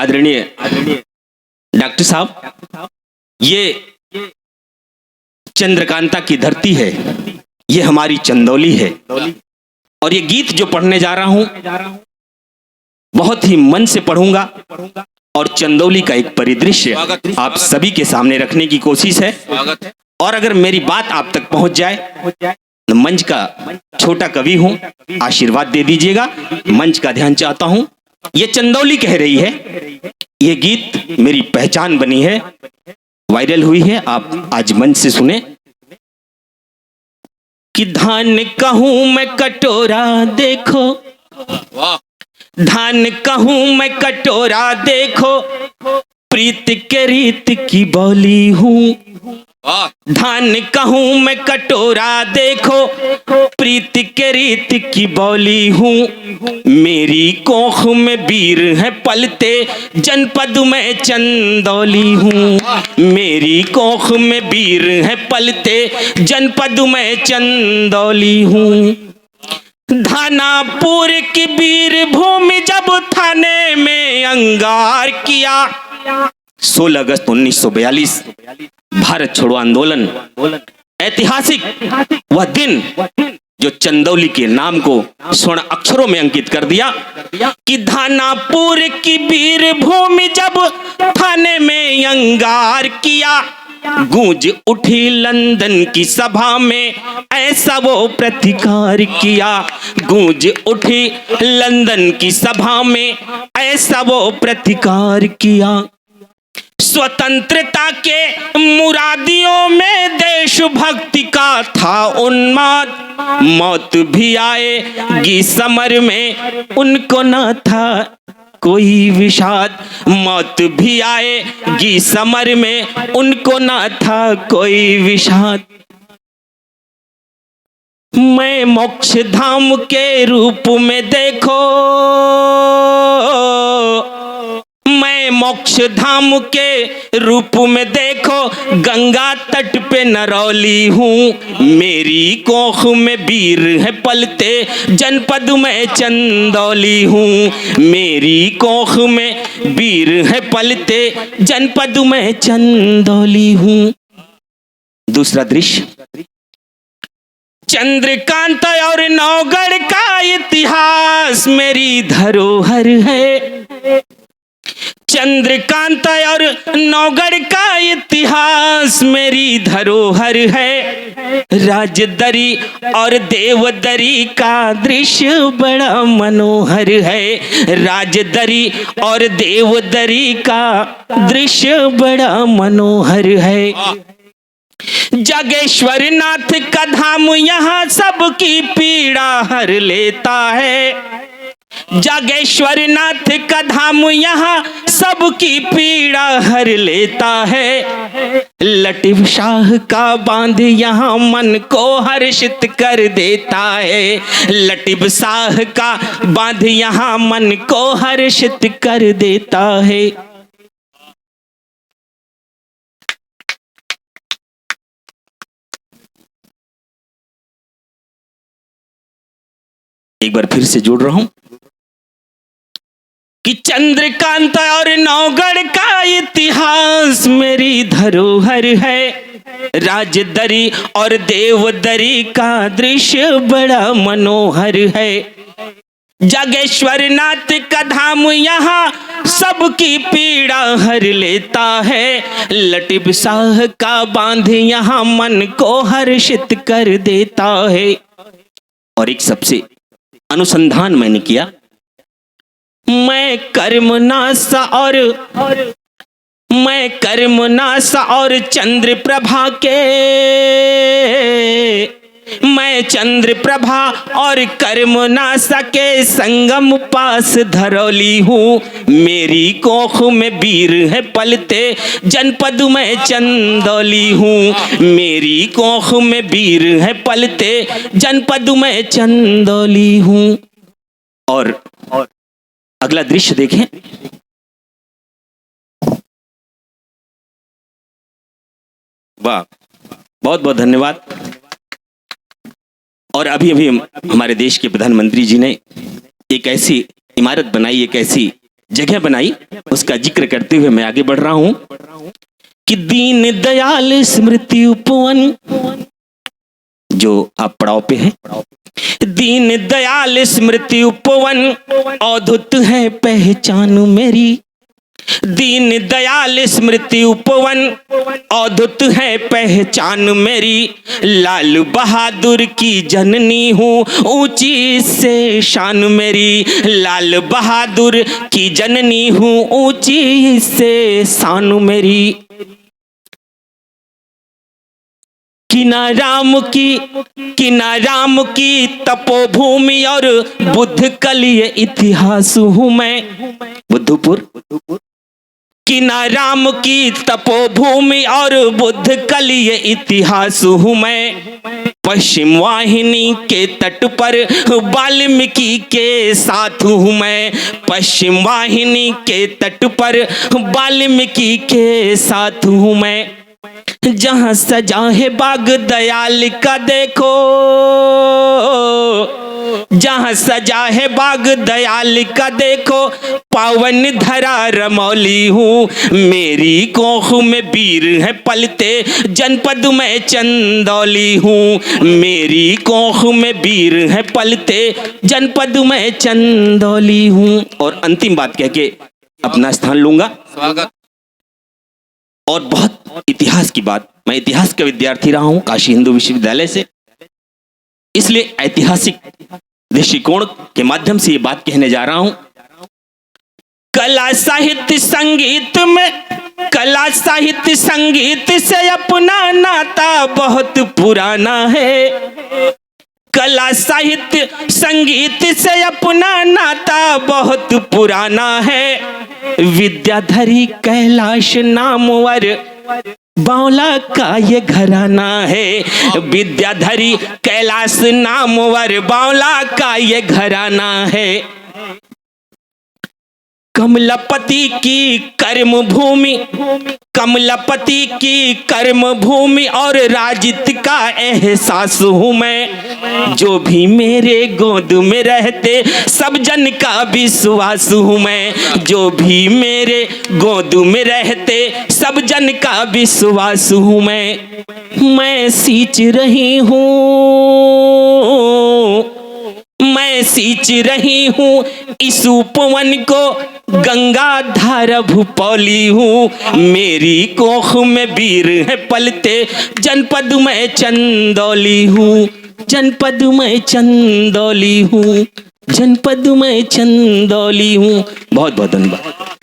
आदरणीय डॉक्टर साहब, ये चंद्रकांता की धरती है, ये हमारी चंदौली है। और ये गीत जो पढ़ने जा रहा हूं बहुत ही मन से पढ़ूंगा और चंदौली का एक परिदृश्य आप सभी के सामने रखने की कोशिश है। और अगर मेरी बात आप तक पहुंच जाए, मंच का छोटा कवि हूं, आशीर्वाद दे दीजिएगा। मंच का ध्यान चाहता हूं। ये चंदौली कह रही है, ये गीत मेरी पहचान बनी है, वायरल हुई है। आप आज मंच से सुने कि धान कहूं मैं कटोरा देखो, धान कहूं मैं कटोरा देखो, प्रीत के रीत की बोली हूँ। धान कहूं मैं कटोरा देखो, प्रीत के रीत की बोली हूँ। मेरी कोख में वीर है पलते, जनपद में चंदौली हूँ। मेरी कोख में वीर है पलते, जनपद में चंदौली हूँ। धानापुर की वीर भूमि जब थाने में अंगार किया, 16 अगस्त 1942 भारत छोड़ो आंदोलन, ऐतिहासिक वह दिन जो चंदौली के नाम को स्वर्ण अक्षरों में अंकित कर दिया कि धानापुर की वीर भूमि जब थाने में अंगार किया, गूंज उठी लंदन की सभा में ऐसा वो प्रतिकार किया। गूंज उठी लंदन की सभा में ऐसा वो प्रतिकार किया। स्वतंत्रता के मुरादियों में देशभक्ति का था उन्माद, मौत भी आएगी समर में उनको न था कोई विषाद। मौत भी आएगी समर में उनको न था कोई विषाद। मैं मोक्ष धाम के रूप में देखो, मैं मोक्ष धाम के रूप में देखो, गंगा तट पे नरौली हूँ। मेरी कोख में वीर है पलते, जनपद में चंदौली हूँ। मेरी कोख में वीर है पलते, जनपद में चंदौली हूँ। दूसरा दृश्य, चंद्रकांता और नौगढ़ का इतिहास मेरी धरोहर है। चंद्रकांता और नौगढ़ का इतिहास मेरी धरोहर है। राजदरी और देवदरी का दृश्य बड़ा मनोहर है। राजदरी और देवदरी का दृश्य बड़ा मनोहर है। जागेश्वर नाथ का धाम यहाँ सबकी पीड़ा हर लेता है। जागेश्वर नाथ का धाम यहाँ सबकी पीड़ा हर लेता है। लटिव शाह का बांध यहाँ मन को हर्षित कर देता है। लटिव शाह का बांध यहाँ मन को हर्षित कर देता है। एक बार फिर से जोड़ रहा हूं कि चंद्रकांता और नौगढ़ का इतिहास मेरी धरोहर है। राजदरी और देवदरी का दृश्य बड़ा मनोहर है। जागेश्वर नाथ का धाम यहाँ सबकी पीड़ा हर लेता है। लटिव शाह का बांध यहाँ मन को हर्षित कर देता है। और एक सबसे अनुसंधान मैंने किया, मैं कर्मनासा और चंद्र प्रभा के, मैं चंद्र प्रभा और कर्मनासा के संगम पास धरौली हूँ। मेरी कोख में वीर है पलते, जनपद में चंदौली हूँ। मेरी कोख में वीर है पलते, जनपद में चंदौली हूँ। और अगला दृश्य देखें, वाह, बहुत बहुत धन्यवाद। और अभी अभी हमारे देश के प्रधानमंत्री जी ने एक ऐसी इमारत बनाई, एक ऐसी जगह बनाई, उसका जिक्र करते हुए मैं आगे बढ़ रहा हूं कि दीन दयाल स्मृति उपवन, जो आप पड़ाव पे हैं, दीन दयाल स्मृति उपवन अद्भुत है पहचान मेरी, दीन दयाल स्मृति उपवन अद्भुत है पहचान मेरी, लाल बहादुर की जननी हूँ ऊंची से शान मेरी, लाल बहादुर की जननी हूँ ऊंची से शान मेरी। किना राम की तपोभूमि और बुद्ध कलिय इतिहास हूँ मैं, बुद्धपुर। किना राम की तपोभूमि और बुद्ध कलिय इतिहास हूँ मैं, पश्चिम वाहिनी के तट पर वाल्मीकि के साथ हूँ मैं, पश्चिम वाहिनी के तट पर वाल्मीकि के साथ हूँ मैं। जहाँ सजा है बाग दयाल का देखो, जहाँ सजा है बाग दयाल का देखो, पावन धरा रमौली हूँ, मेरी कोख में वीर है पलते जनपद में चंदौली हूँ, मेरी कोख में वीर है पलते जनपद में चंदौली हूँ। और अंतिम बात कह के अपना स्थान लूंगा। स्वागत। और बहुत इतिहास की बात, मैं इतिहास का विद्यार्थी रहा हूं काशी हिंदू विश्वविद्यालय से, इसलिए ऐतिहासिक दृष्टिकोण के माध्यम से ये बात कहने जा रहा हूं। कला साहित्य संगीत में, कला साहित्य संगीत से अपना नाता बहुत पुराना है, कला साहित्य संगीत से अपना नाता बहुत पुराना है। विद्याधरी कैलाश नामवर बावला का ये घराना है, विद्याधरी कैलाश नामवर बावला का ये घराना है। कमलापति की कर्म भूमि, कमलापति की कर्म भूमि और राजित का एहसास हूँ मैं, जो भी मेरे गोद में रहते सब जन का विश्वास हूँ मैं, जो भी मेरे गोद में रहते सब जन का विश्वास हूँ मैं सींच रही हूँ, मैं सींच रही हूँ इस उपवन को, गंगा धारा भूपौली हूँ, मेरी कोख में वीर है पलते जनपद में चंदौली हूँ, जनपद में चंदौली हूँ, जनपद में चंदौली हूँ। बहुत बहुत धन्यवाद।